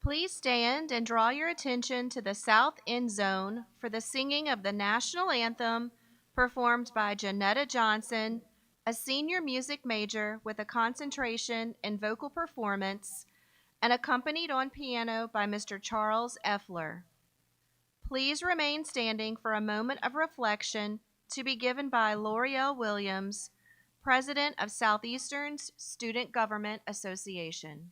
Please stand and draw your attention to the south end zone for the singing of the national anthem performed by Janetta Johnson, a senior music major with a concentration in vocal performance, and accompanied on piano by Mr. Charles Effler. Please remain standing for a moment of reflection to be given by L'Oreal Williams, President of Southeastern's Student Government Association.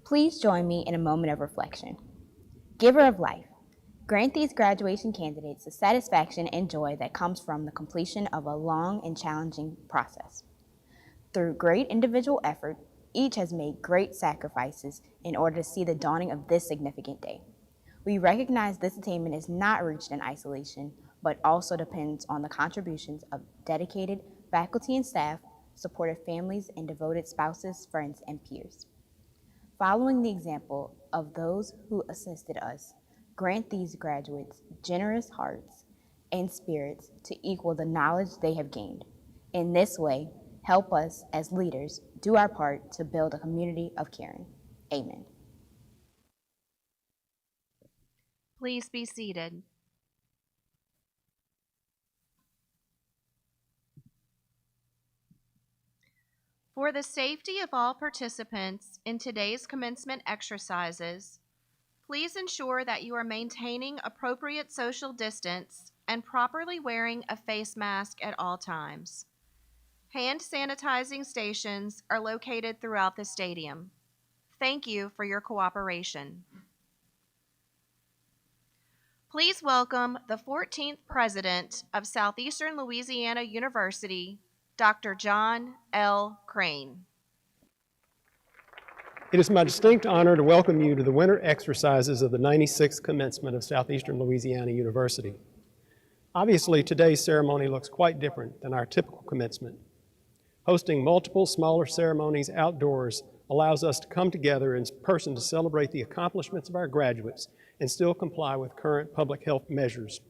Please join me in a moment of reflection. Giver of life, grant these graduation candidates the satisfaction and joy that comes from the completion of a long and challenging process. Through great individual effort, each has made great sacrifices in order to see the dawning of this significant day. We recognize this attainment is not reached in isolation, but also depends on the contributions of dedicated faculty and staff, supportive families, and devoted spouses, friends, and peers. Following the example of those who assisted us, grant these graduates generous hearts and spirits to equal the knowledge they have gained. In this way, help us as leaders do our part to build a community of caring. Amen. Please be seated. For the safety of all participants in today's commencement exercises, please ensure that you are maintaining appropriate social distance and properly wearing a face mask at all times. Hand sanitizing stations are located throughout the stadium. Thank you for your cooperation. Please welcome the 14th President of Southeastern Louisiana University, Dr. John L. Crane. It is my distinct honor to welcome you to the winter exercises of the 96th commencement of Southeastern Louisiana University. Obviously, today's ceremony looks quite different than our typical commencement. Hosting multiple smaller ceremonies outdoors allows us to come together in person to celebrate the accomplishments of our graduates and still comply with current public health measures.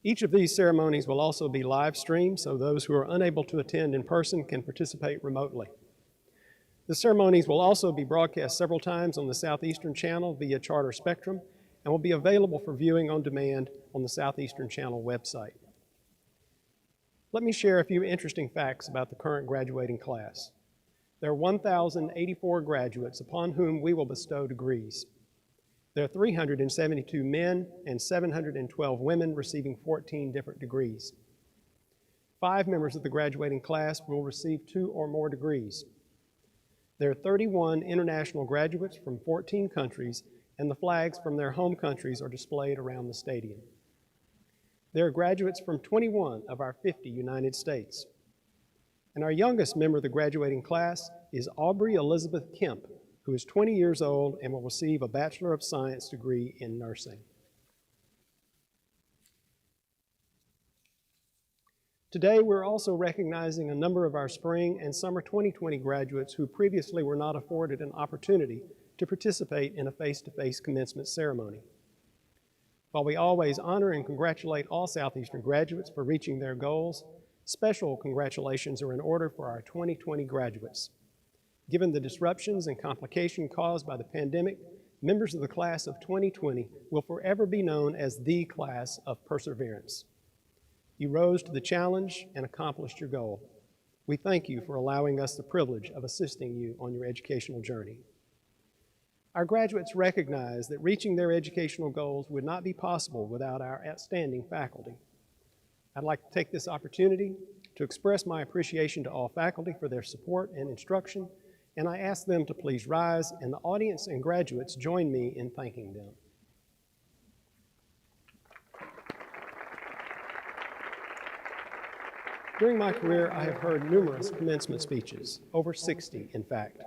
Each of these ceremonies will also be live streamed, so those who are unable to attend in person can participate remotely. The ceremonies will also be broadcast several times on the Southeastern Channel via Charter Spectrum and will be available for viewing on demand on the Southeastern Channel website. Let me share a few interesting facts about the current graduating class. There are 1,084 graduates upon whom we will bestow degrees. There are 372 men and 712 women receiving 14 different degrees. 5 members of the graduating class will receive 2 or more degrees. There are 31 international graduates from 14 countries, and the flags from their home countries are displayed around the stadium. There are graduates from 21 of our 50 United States. And our youngest member of the graduating class is Aubrey Elizabeth Kemp, who is 20 years old and will receive a Bachelor of Science degree in nursing. Today, we're also recognizing a number of our spring and summer 2020 graduates who previously were not afforded an opportunity to participate in a face-to-face commencement ceremony. While we always honor and congratulate all Southeastern graduates for reaching their goals, special congratulations are in order for our 2020 graduates. Given the disruptions and complication caused by the pandemic, members of the class of 2020 will forever be known as the class of perseverance. You rose to the challenge and accomplished your goal. We thank you for allowing us the privilege of assisting you on your educational journey. Our graduates recognize that reaching their educational goals would not be possible without our outstanding faculty. I'd like to take this opportunity to express my appreciation to all faculty for their support and instruction, and I ask them to please rise, and the audience and graduates join me in thanking them. During my career, I have heard numerous commencement speeches, over 60 in fact.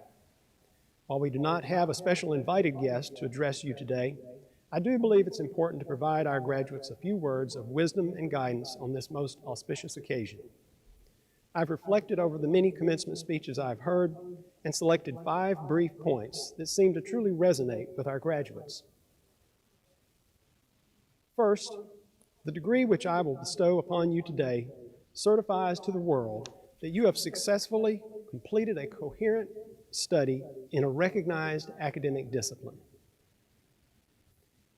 While we do not have a special invited guest to address you today, I do believe it's important to provide our graduates a few words of wisdom and guidance on this most auspicious occasion. I've reflected over the many commencement speeches I've heard and selected 5 brief points that seem to truly resonate with our graduates. First, the degree which I will bestow upon you today certifies to the world that you have successfully completed a coherent study in a recognized academic discipline.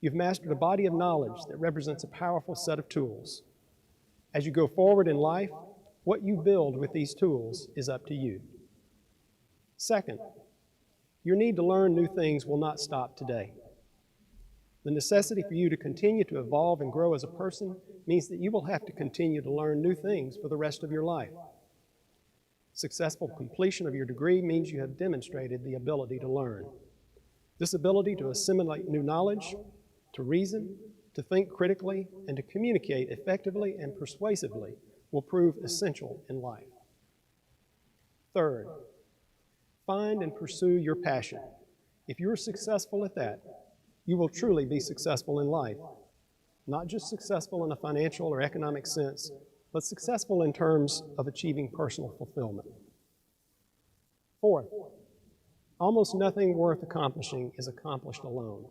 You've mastered a body of knowledge that represents a powerful set of tools. As you go forward in life, what you build with these tools is up to you. Second, your need to learn new things will not stop today. The necessity for you to continue to evolve and grow as a person means that you will have to continue to learn new things for the rest of your life. Successful completion of your degree means you have demonstrated the ability to learn. This ability to assimilate new knowledge, to reason, to think critically, and to communicate effectively and persuasively will prove essential in life. Third, find and pursue your passion. If you are successful at that, you will truly be successful in life. Not just successful in a financial or economic sense, but successful in terms of achieving personal fulfillment. Fourth, almost nothing worth accomplishing is accomplished alone.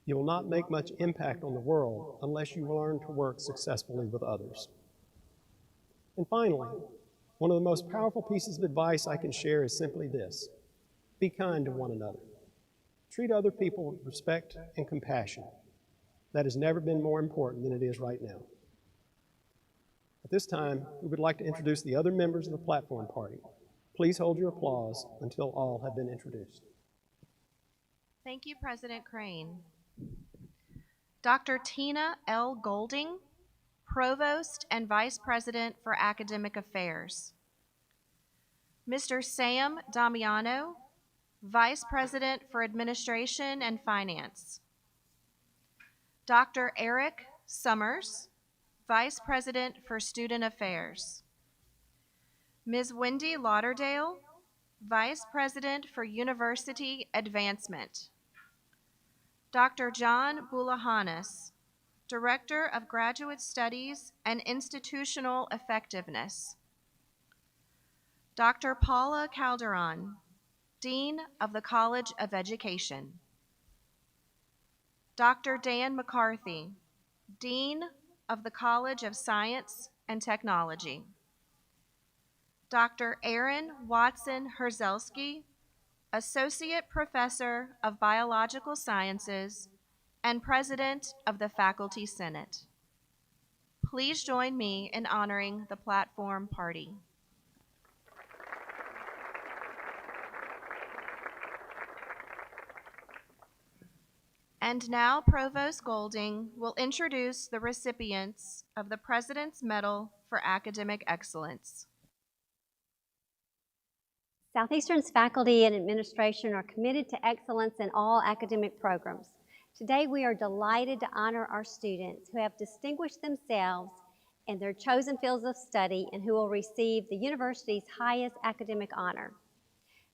You will not make much impact on the world unless you learn to work successfully with others. And finally, one of the most powerful pieces of advice I can share is simply this: be kind to one another. Treat other people with respect and compassion. That has never been more important than it is right now. At this time, we would like to introduce the other members of the platform party. Please hold your applause until all have been introduced. Thank you, President Crane. Dr. Tina L. Golding, Provost and Vice President for Academic Affairs. Mr. Sam Damiano, Vice President for Administration and Finance. Dr. Eric Summers, Vice President for Student Affairs. Ms. Wendy Lauderdale, Vice President for University Advancement. Dr. John Boulahanis, Director of Graduate Studies and Institutional Effectiveness. Dr. Paula Calderon, Dean of the College of Education. Dr. Dan McCarthy, Dean of the College of Science and Technology. Dr. Aaron Watson Herzelski, Associate Professor of Biological Sciences and President of the Faculty Senate. Please join me in honoring the platform party. And now Provost Golding will introduce the recipients of the President's Medal for Academic Excellence. Southeastern's faculty and administration are committed to excellence in all academic programs. Today we are delighted to honor our students who have distinguished themselves in their chosen fields of study and who will receive the university's highest academic honor.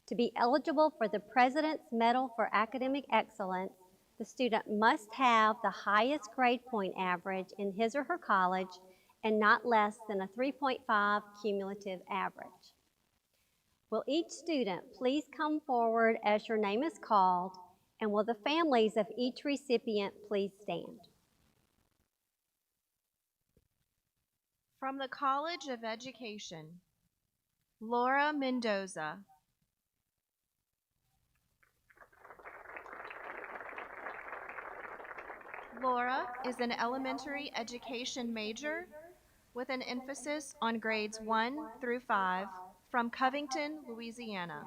To be eligible for the President's Medal for Academic Excellence, the student must have the highest grade point average in his or her college and not less than a 3.5 cumulative average. Will each student please come forward as your name is called, and will the families of each recipient please stand? From the College of Education, Laura Mendoza. Laura is an elementary education major with an emphasis on grades 1 through 5 from Covington, Louisiana.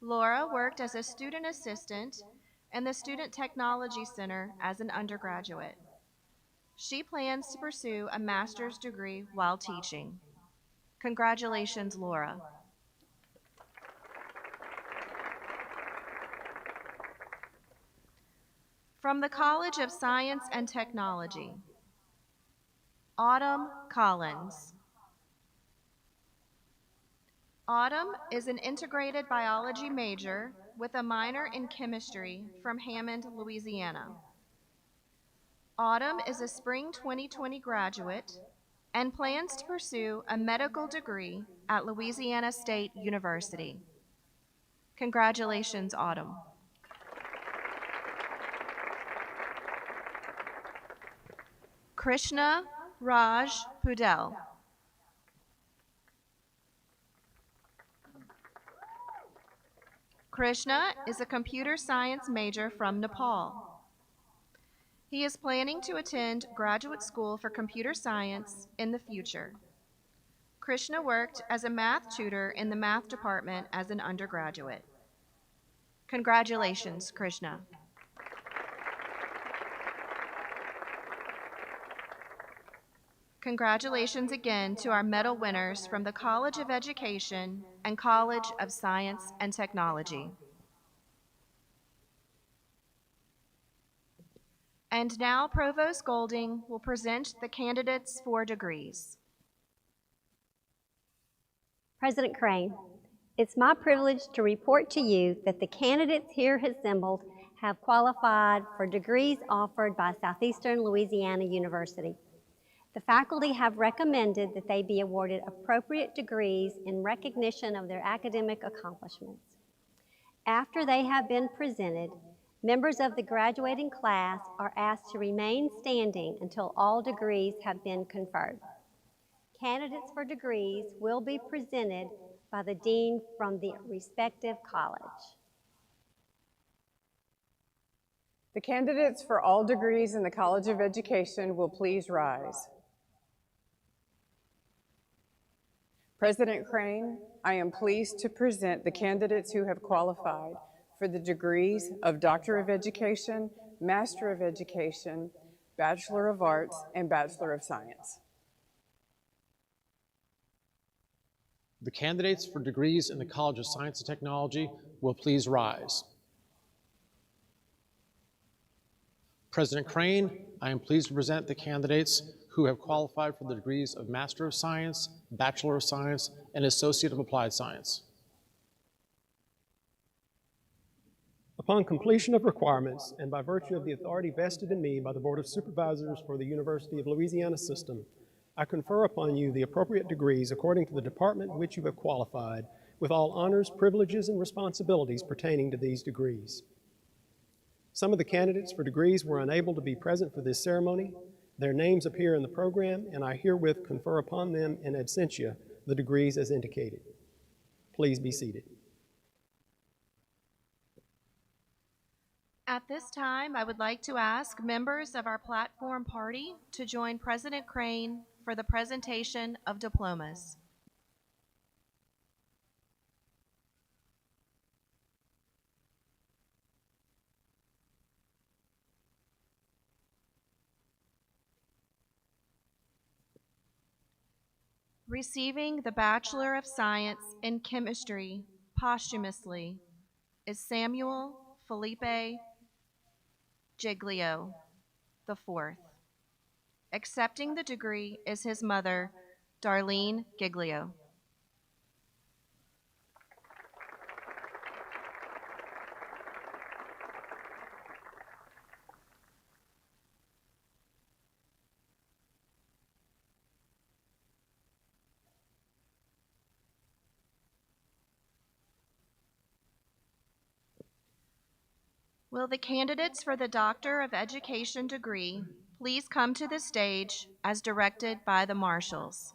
Laura worked as a student assistant in the Student Technology Center as an undergraduate. She plans to pursue a master's degree while teaching. Congratulations, Laura. From the College of Science and Technology, Autumn Collins. Autumn is an integrated biology major with a minor in chemistry from Hammond, Louisiana. Autumn is a spring 2020 graduate and plans to pursue a medical degree at Louisiana State University. Congratulations, Autumn. Krishna Raj Pudel. Krishna is a computer science major from Nepal. He is planning to attend graduate school for computer science in the future. Krishna worked as a math tutor in the math department as an undergraduate. Congratulations, Krishna. Congratulations again to our medal winners from the College of Education and College of Science and Technology. And now Provost Golding will present the candidates for degrees. President Crane, it's my privilege to report to you that the candidates here assembled have qualified for degrees offered by Southeastern Louisiana University. The faculty have recommended that they be awarded appropriate degrees in recognition of their academic accomplishments. After they have been presented, members of the graduating class are asked to remain standing until all degrees have been conferred. Candidates for degrees will be presented by the dean from the respective college. The candidates for all degrees in the College of Education will please rise. President Crane, I am pleased to present the candidates who have qualified for the degrees of Doctor of Education, Master of Education, Bachelor of Arts, and Bachelor of Science. The candidates for degrees in the College of Science and Technology will please rise. President Crane, I am pleased to present the candidates who have qualified for the degrees of Master of Science, Bachelor of Science, and Associate of Applied Science. Upon completion of requirements and by virtue of the authority vested in me by the Board of Supervisors for the University of Louisiana System, I confer upon you the appropriate degrees according to the department in which you have qualified, with all honors, privileges, and responsibilities pertaining to these degrees. Some of the candidates for degrees were unable to be present for this ceremony. Their names appear in the program, and I herewith confer upon them in absentia the degrees as indicated. Please be seated. At this time, I would like to ask members of our platform party to join President Crane for the presentation of diplomas. Receiving the Bachelor of Science in Chemistry posthumously is Samuel Felipe Giglio IV. Accepting the degree is his mother, Darlene Giglio. Will the candidates for the Doctor of Education degree please come to the stage as directed by the marshals?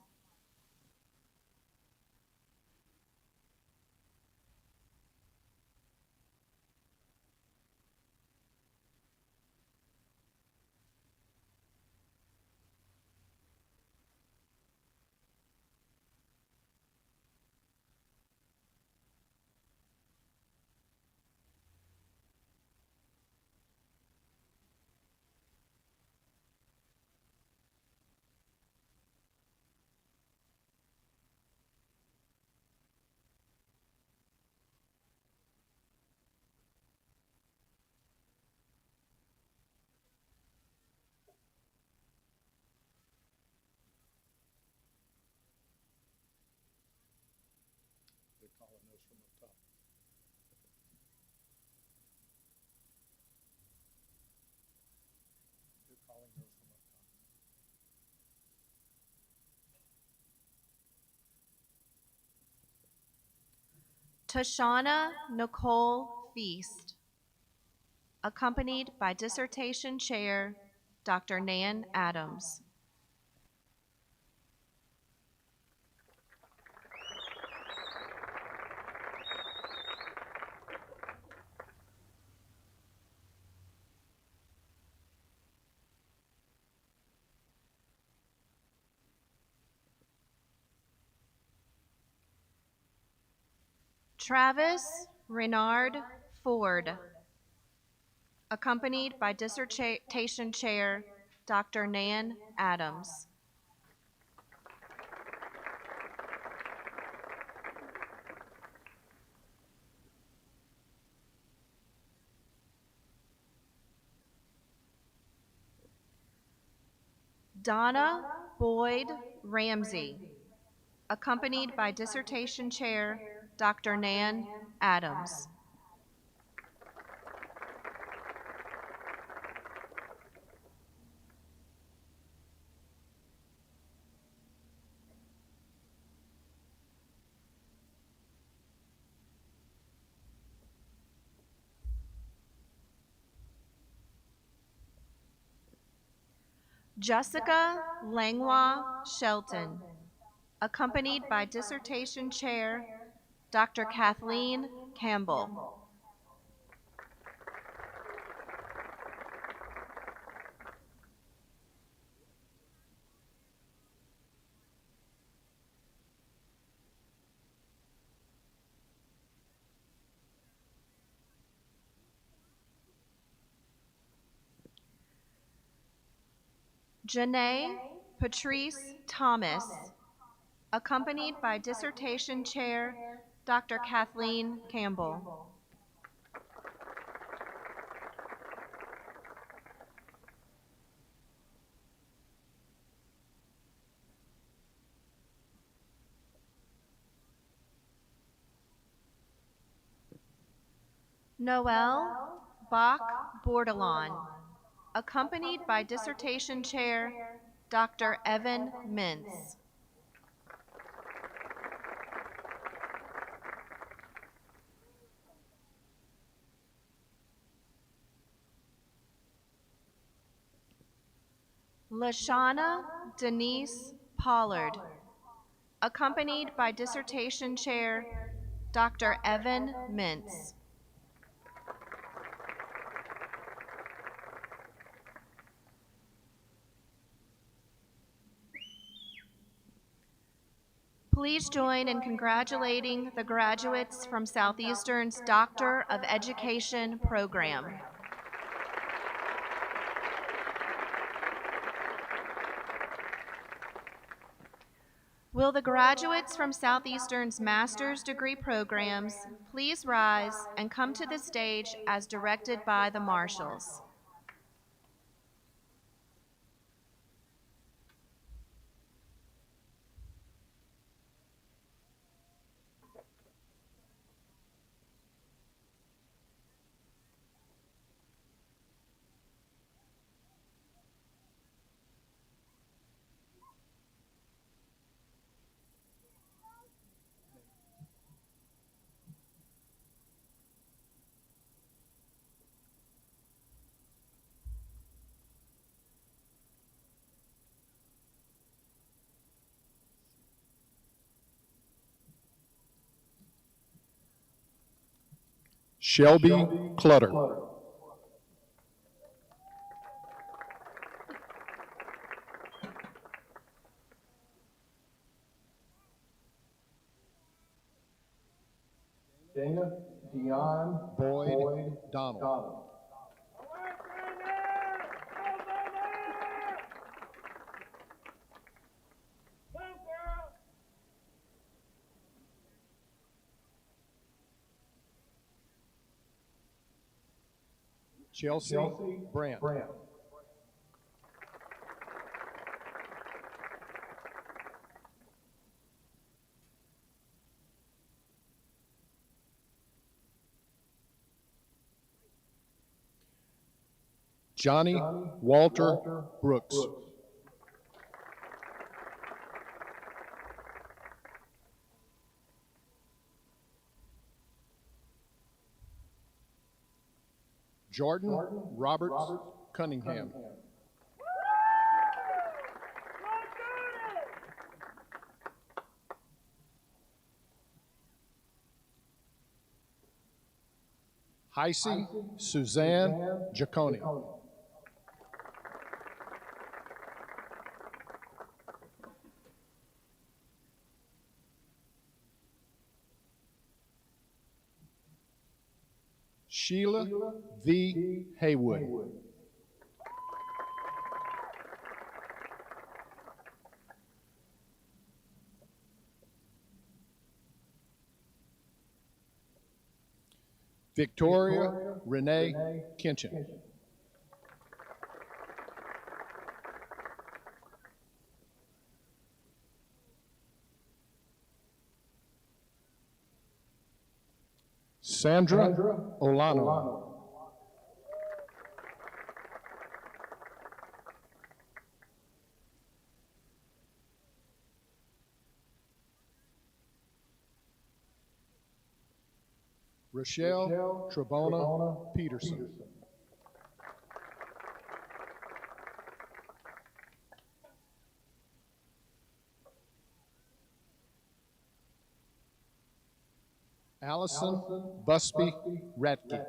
Tashana Nicole Feast, accompanied by Dissertation Chair Dr. Nan Adams. Travis Renard Ford, accompanied by Dissertation Chair Dr. Nan Adams. Donna Boyd Ramsey, accompanied by Dissertation Chair Dr. Nan Adams. Jessica Langlois Shelton, accompanied by Dissertation Chair Dr. Kathleen Campbell. Janae Patrice Thomas, accompanied by Dissertation Chair Dr. Kathleen Campbell. Noelle Bach Bordelon, accompanied by Dissertation Chair Dr. Evan Mintz. Lashana Denise Pollard, accompanied by Dissertation Chair Dr. Evan Mintz. Please join in congratulating the graduates from Southeastern's Doctor of Education program. Will the graduates from Southeastern's master's degree programs please rise and come to the stage as directed by the marshals? Shelby Clutter. Dana Dion Boyd Donald. Chelsea Brandt. Johnny Walter Brooks. Jordan Roberts Cunningham. Heisey Suzanne Giacone. Sheila V. Haywood. Victoria Renee Kinchin. Sandra Olano. Rochelle Trebona Peterson. Allison Busby Ratke.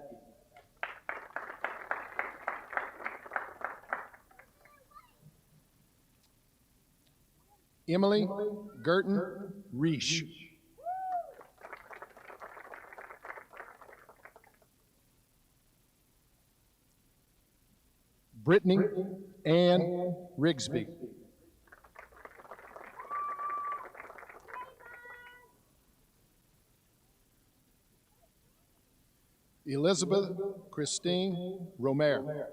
Emily Gerton Reish. Brittany Ann Rigsby. Elizabeth Christine Romero.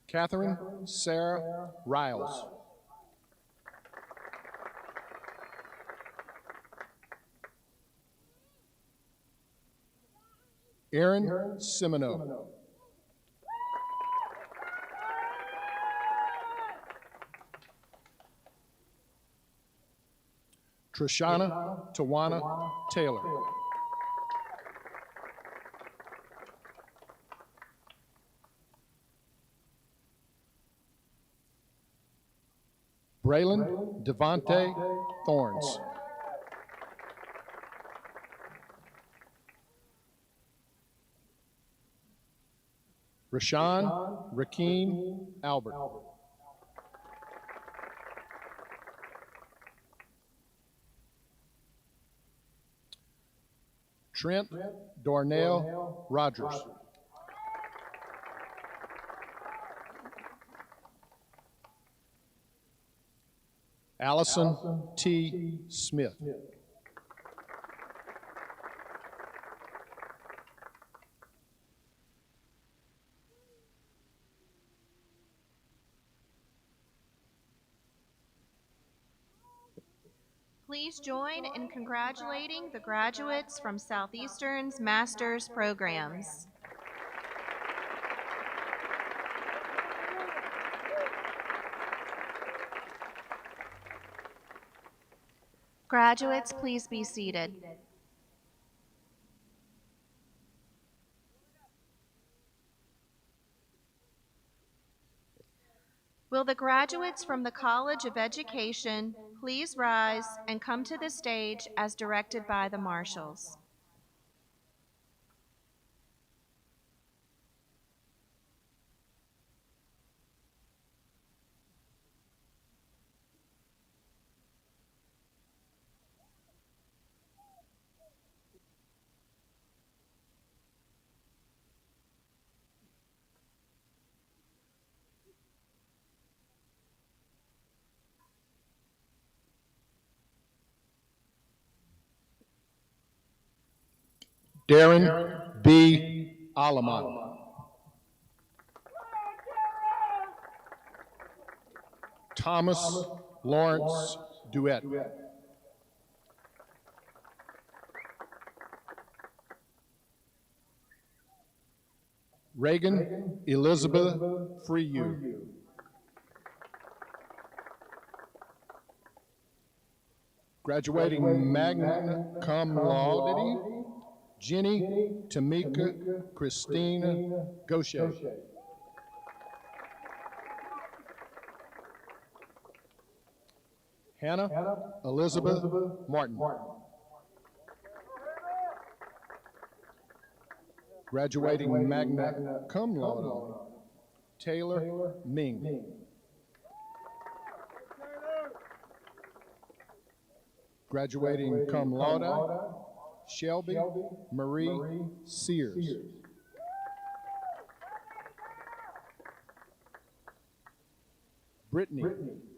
Catherine Sarah Riles. Aaron Semino. Trishana Tawana Taylor. Braylon Devontae Thorns. Rashawn Rakeen Albert. Trent Darnell Rogers. Allison T. Smith. Please join in congratulating the graduates from Southeastern's master's programs. Graduates, please be seated. Will the graduates from the College of Education please rise and come to the stage as directed by the marshals? Darren B. Alaman. Thomas Lawrence Duet. Reagan Elizabeth Freeyu. Graduating magna cum laude, Jenny Tamika Christina Gaucher. Hannah Elizabeth Martin. Graduating magna cum laude, Taylor Ming. Graduating cum laude, Shelby Marie Sears. Brittany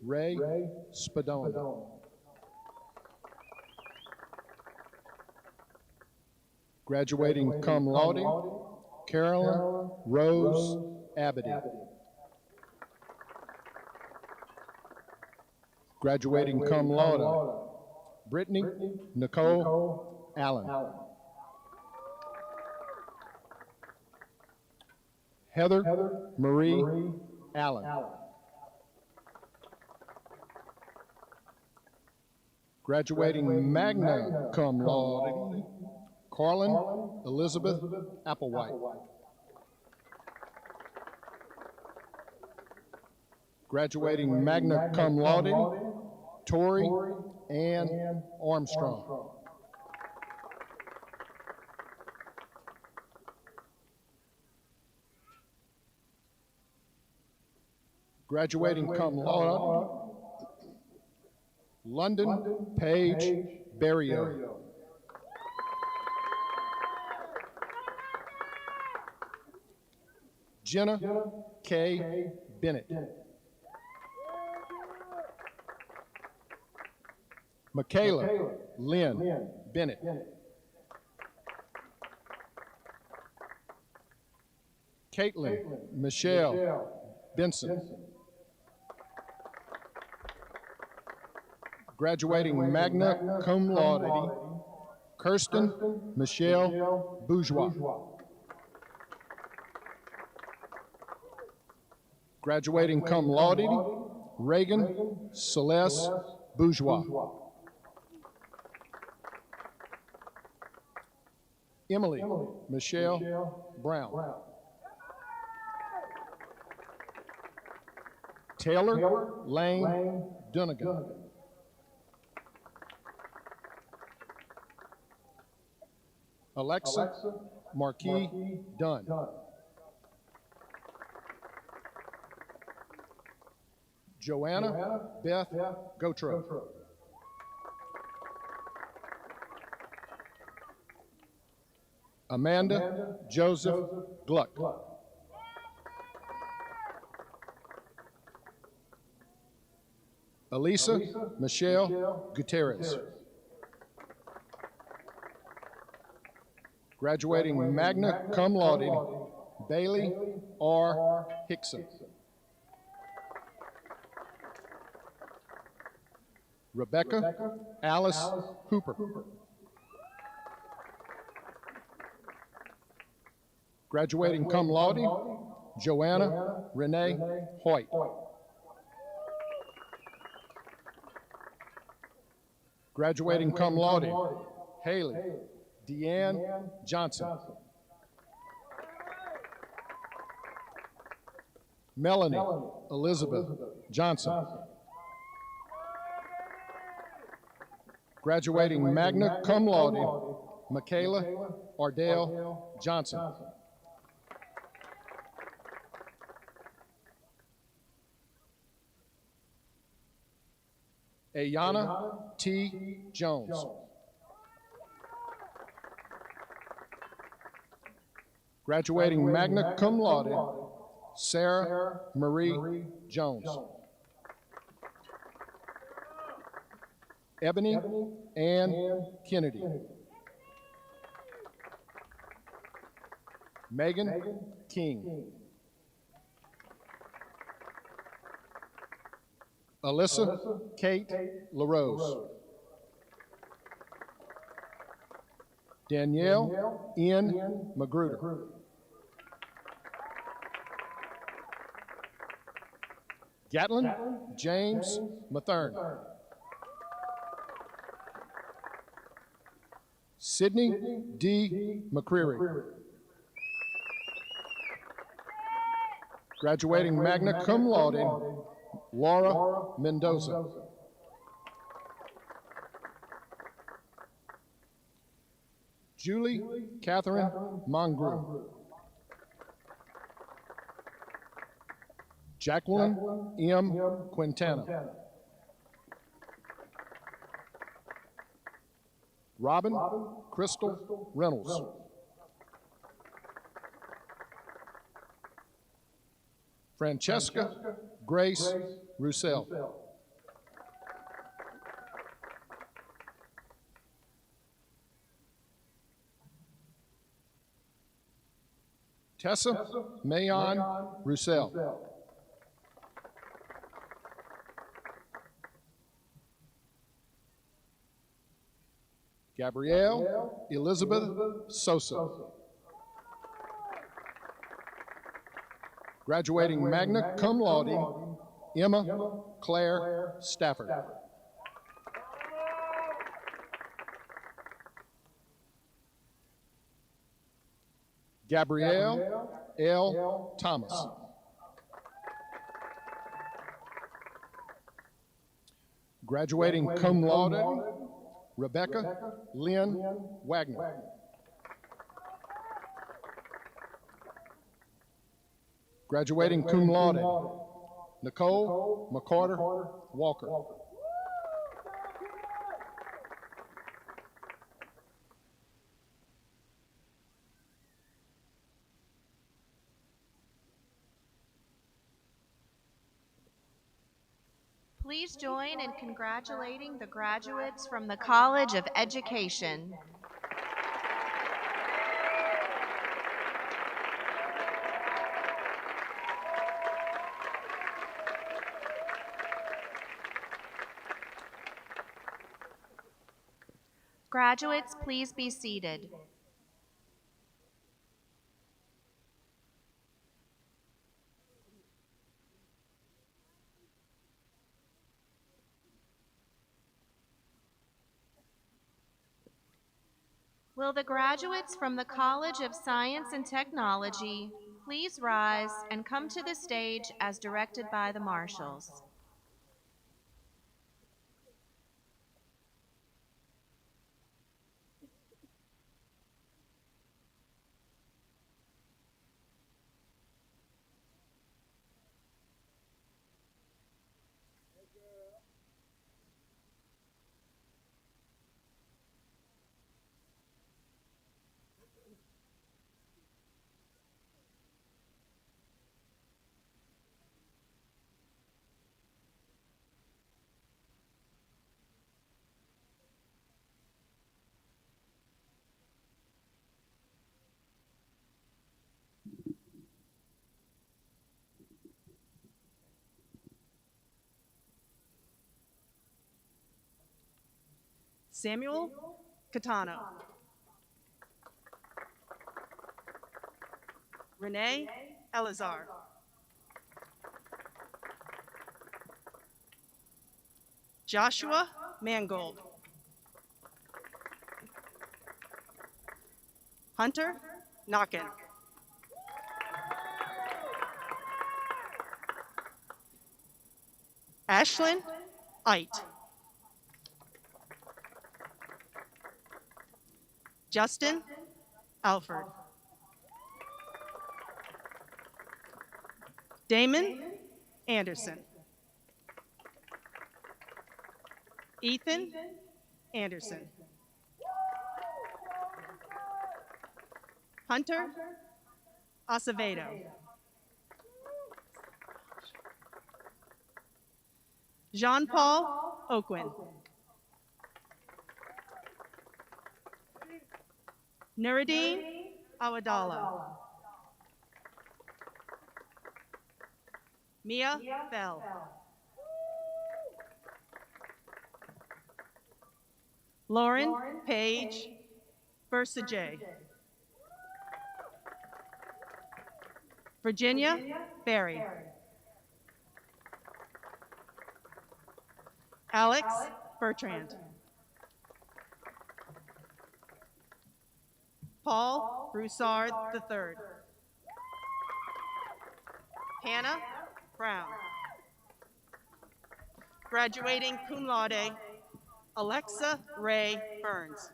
Ray Spadona. Graduating cum laude, Carolyn Rose Abedy. Graduating cum laude, Brittany Nicole Allen. Heather Marie Allen. Graduating magna cum laude, Carlin Elizabeth Applewhite. Graduating magna cum laude, Tori Ann Armstrong. Graduating cum laude, London Page Berrio. Jenna K. Bennett. Michaela Lynn Bennett. Caitlin Michelle Benson. Graduating magna cum laude, Kirsten Michelle Bourgeois. Graduating cum laude, Reagan Celeste Bourgeois. Emily Michelle Brown. Taylor Lane Dunnigan. Alexa Marquis Dunn. Joanna Beth Gotro. Amanda Joseph Gluck. Elisa Michelle Gutierrez. Graduating magna cum laude, Bailey R. Hickson. Rebecca Alice Hooper. Graduating cum laude, Joanna Renee Hoyt. Graduating cum laude, Haley Deanne Johnson. Melanie Elizabeth Johnson. Graduating magna cum laude, Michaela Ardell Johnson. Ayana T. Jones. Graduating magna cum laude, Sarah Marie Jones. Ebony Ann Kennedy. Megan King. Alyssa Kate LaRose. Danielle N. Magruder. Gatlin James Mathern. Sydney D. McCreary. Graduating magna cum laude, Laura Mendoza. Julie Catherine Mongru. Jacqueline M. Quintana. Robin Crystal Reynolds. Francesca Grace Roussel. Tessa Mayon Roussel. Gabrielle Elizabeth Sosa. Graduating magna cum laude, Emma Claire Stafford. Gabrielle L. Thomas. Graduating cum laude, Rebecca Lynn Wagner. Graduating cum laude, Nicole McCarter Walker. Please join in congratulating the graduates from the College of Education. Graduates, please be seated. Will the graduates from the College of Science and Technology please rise and come to the stage as directed by the marshals? Samuel Catano. Renee Elazar. Joshua Mangold. Hunter Knockin. Ashlyn Ite. Justin Alford. Damon Anderson. Ethan Anderson. Hunter Acevedo. Jean-Paul Oquin. Nuruddin Awadallah. Mia Bell. Lauren Page Versajay. Virginia Berry. Alex Bertrand. Paul Broussard III. Hannah Brown. Graduating cum laude, Alexa Ray Burns.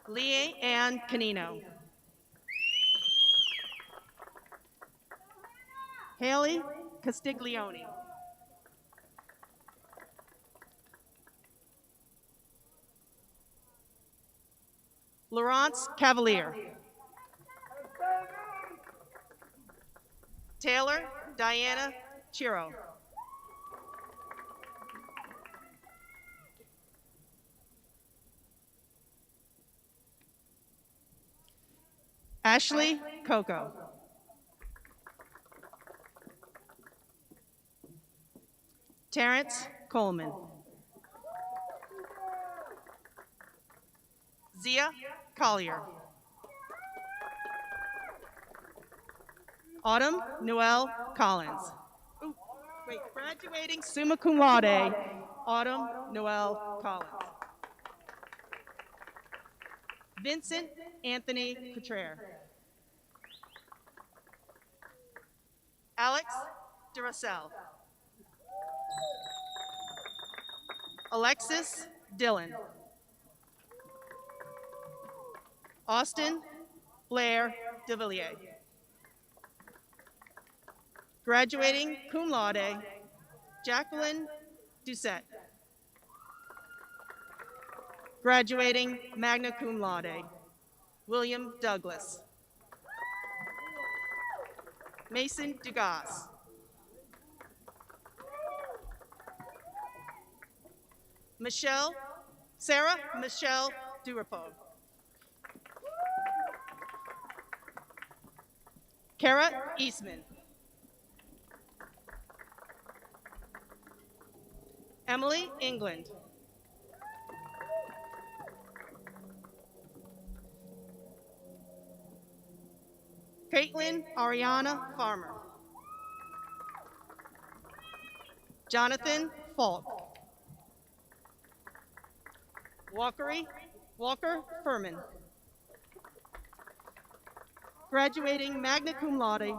Leah Ann Canino. Haley Castiglione. Laurence Cavalier. Taylor Diana Chiro. Ashley Coco. Terrence Coleman. Zia Collier. Autumn Noel Collins. Ooh, wait, graduating summa cum laude, Autumn Noel Collins. Vincent Anthony Couture. Alex Duracell. Alexis Dillon. Austin Blair DeVilliers. Graduating cum laude, Jacqueline Doucette. Graduating magna cum laude, William Douglas. Mason Dugas. Sarah Michelle Durapo. Kara Eastman. Emily England. Caitlin Ariana Farmer. Jonathan Falk. Walker Furman. Graduating magna cum laude,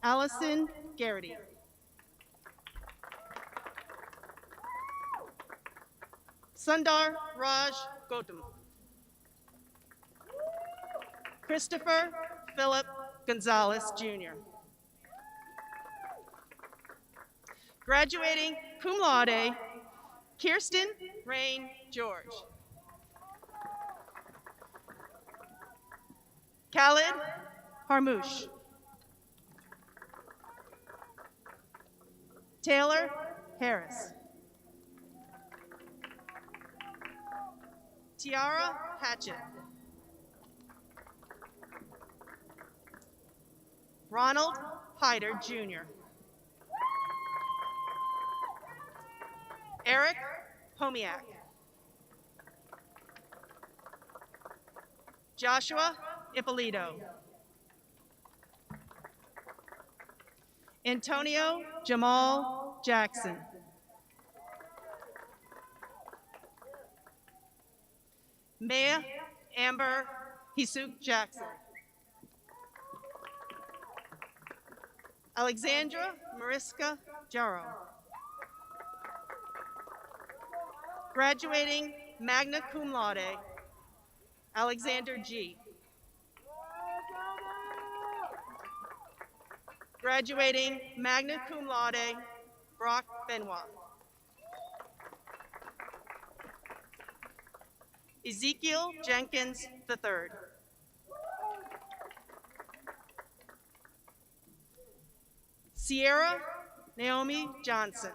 Allison Garrity. Sundar Raj Gautam. Christopher Philip Gonzalez, Jr. Graduating cum laude, Kirsten Rain George. Khalid Harmouche. Taylor Harris. Tiara Hatchett. Ronald Hyder, Jr. Eric Homiak. Joshua Ippolito. Antonio Jamal Jackson. Maya Amber Hisuk Jackson. Alexandra Mariska Jarrow. Graduating magna cum laude, Alexander G. Graduating magna cum laude, Brock Benoit. Ezekiel Jenkins III. Sierra Naomi Johnson.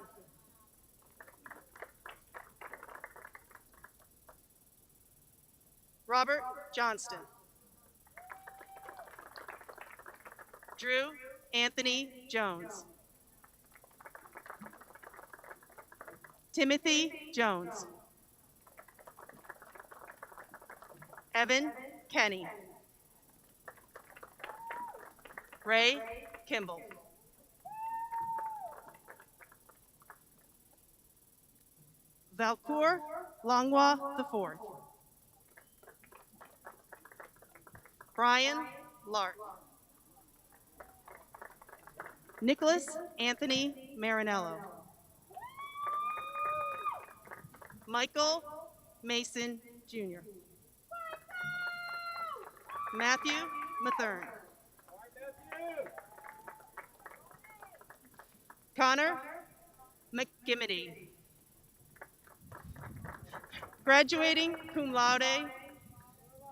Robert Johnston. Drew Anthony Jones. Timothy Jones. Evan Kenny. Ray Kimball. Valcour Langlois IV. Brian Lark. Nicholas Anthony Marinello. Michael Mason, Jr. Matthew Mathern. Connor McGimmity. Graduating cum laude,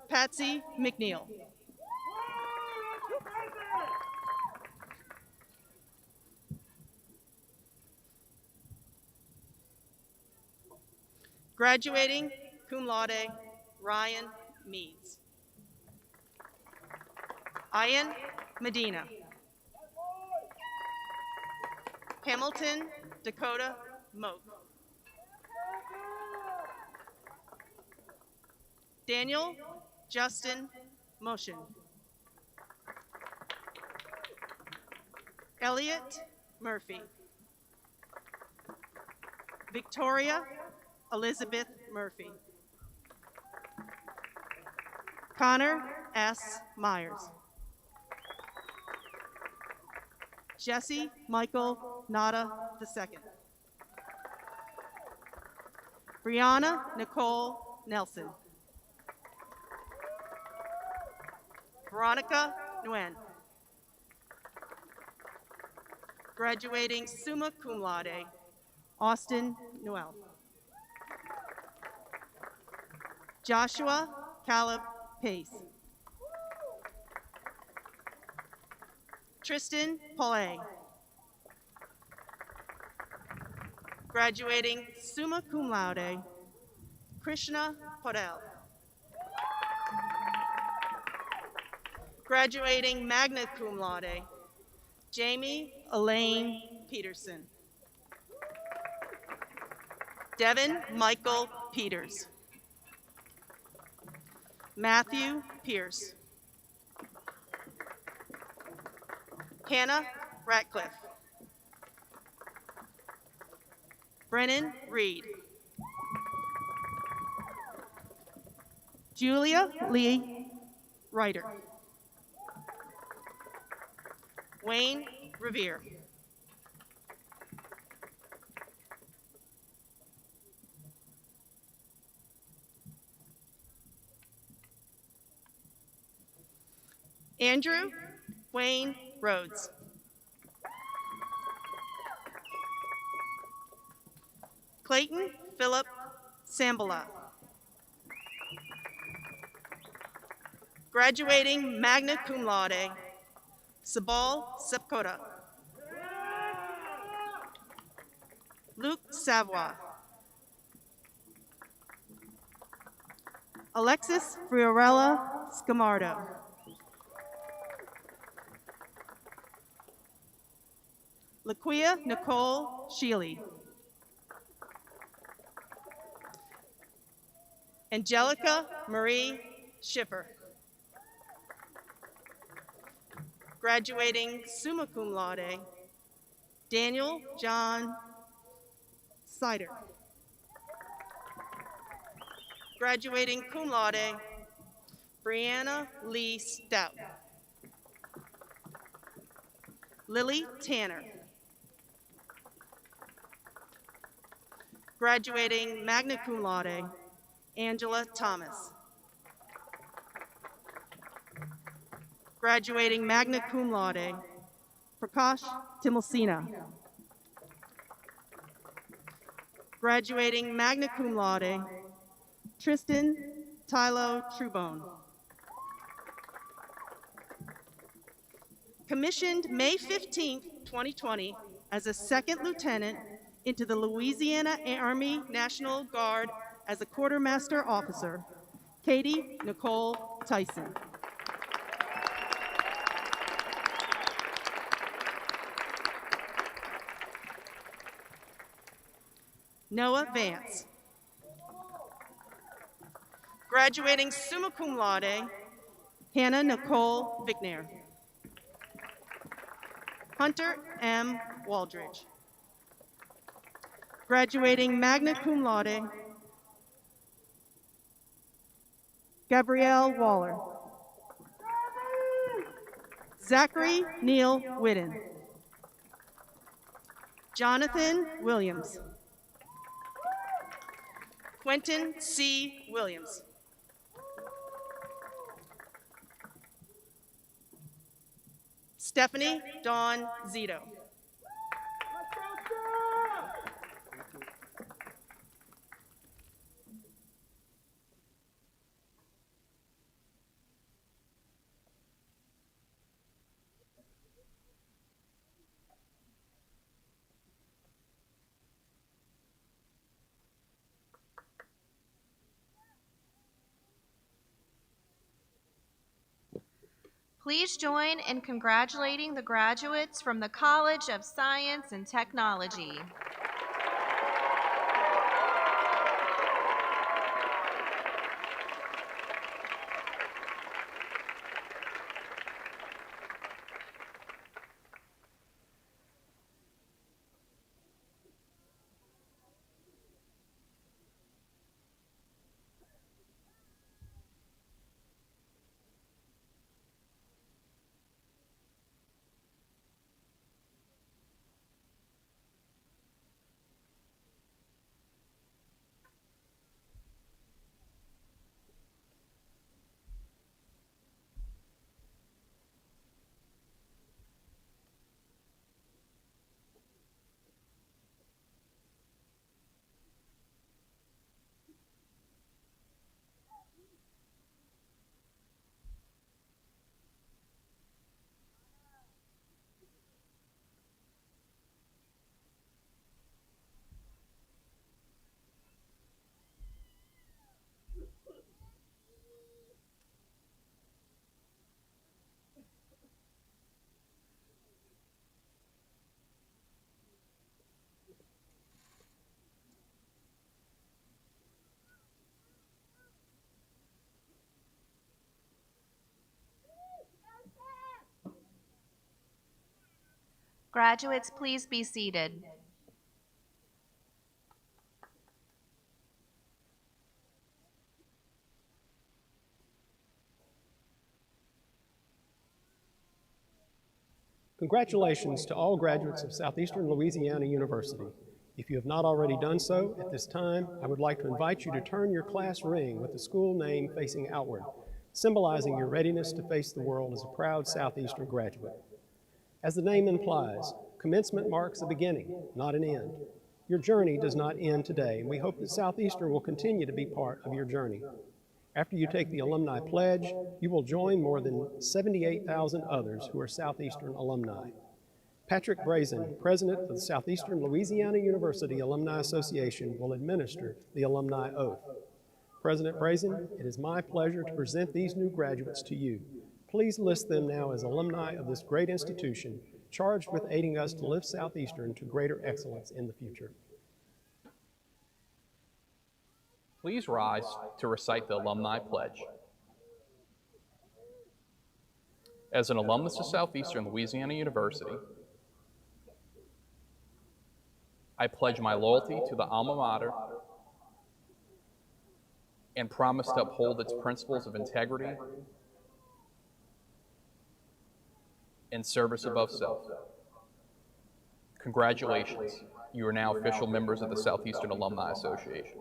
Patsy McNeil. Graduating cum laude, Ryan Meads. Ian Medina. Hamilton Dakota Moak. Daniel Justin Motion. Elliot Murphy. Victoria Elizabeth Murphy. Connor S. Myers. Jesse Michael Nada II. Brianna Nicole Nelson. Veronica Nguyen. Graduating summa cum laude, Austin Noel. Joshua Caleb Pace. Tristan Paulay. Graduating summa cum laude, Krishna Podel. Graduating magna cum laude, Jamie Elaine Peterson. Devin Michael Peters. Matthew Pierce. Hannah Ratcliffe. Brennan Reed. Julia Lee Ryder. Wayne Revere. Andrew Wayne Rhodes. Clayton Philip Sambala. Graduating magna cum laude, Sabal Sepkota. Luke Savoy. Alexis Friorella Scamardo. Laquia Nicole Sheely. Angelica Marie Schiffer. Graduating summa cum laude, Daniel John Sider. Graduating cum laude, Brianna Lee Stout. Lily Tanner. Graduating magna cum laude, Angela Thomas. Graduating magna cum laude, Prakash Timilsina. Graduating magna cum laude, Tristan Tylo Trubone. Commissioned May 15, 2020 as a second lieutenant into the Louisiana Army National Guard as a quartermaster officer, Katie Nicole Tyson. Noah Vance. Graduating summa cum laude, Hannah Nicole Vignair. Hunter M. Waldridge. Graduating magna cum laude, Gabrielle Waller. Zachary Neil Whitten. Jonathan Williams. Quentin C. Williams. Stephanie Dawn Zito. Please join in congratulating the graduates from the College of Science and Technology. Graduates, please be seated. Congratulations to all graduates of Southeastern Louisiana University. If you have not already done so, at this time, I would like to invite you to turn your class ring with the school name facing outward, symbolizing your readiness to face the world as a proud Southeastern graduate. As the name implies, commencement marks a beginning, not an end. Your journey does not end today, and we hope that Southeastern will continue to be part of your journey. After you take the Alumni Pledge, you will join more than 78,000 others who are Southeastern alumni. Patrick Brazen, President of the Southeastern Louisiana University Alumni Association, will administer the alumni oath. President Brazen, it is my pleasure to present these new graduates to you. Please list them now as alumni of this great institution, charged with aiding us to lift Southeastern to greater excellence in the future. Please rise to recite the Alumni Pledge. As an alumnus of Southeastern Louisiana University, I pledge my loyalty to the alma mater and promise to uphold its principles of integrity and service above self. Congratulations, you are now official members of the Southeastern Alumni Association.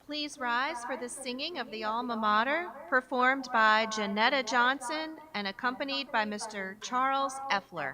Please rise for the singing of the Alma Mater, performed by Janetta Johnson and accompanied by Mr. Charles Effler.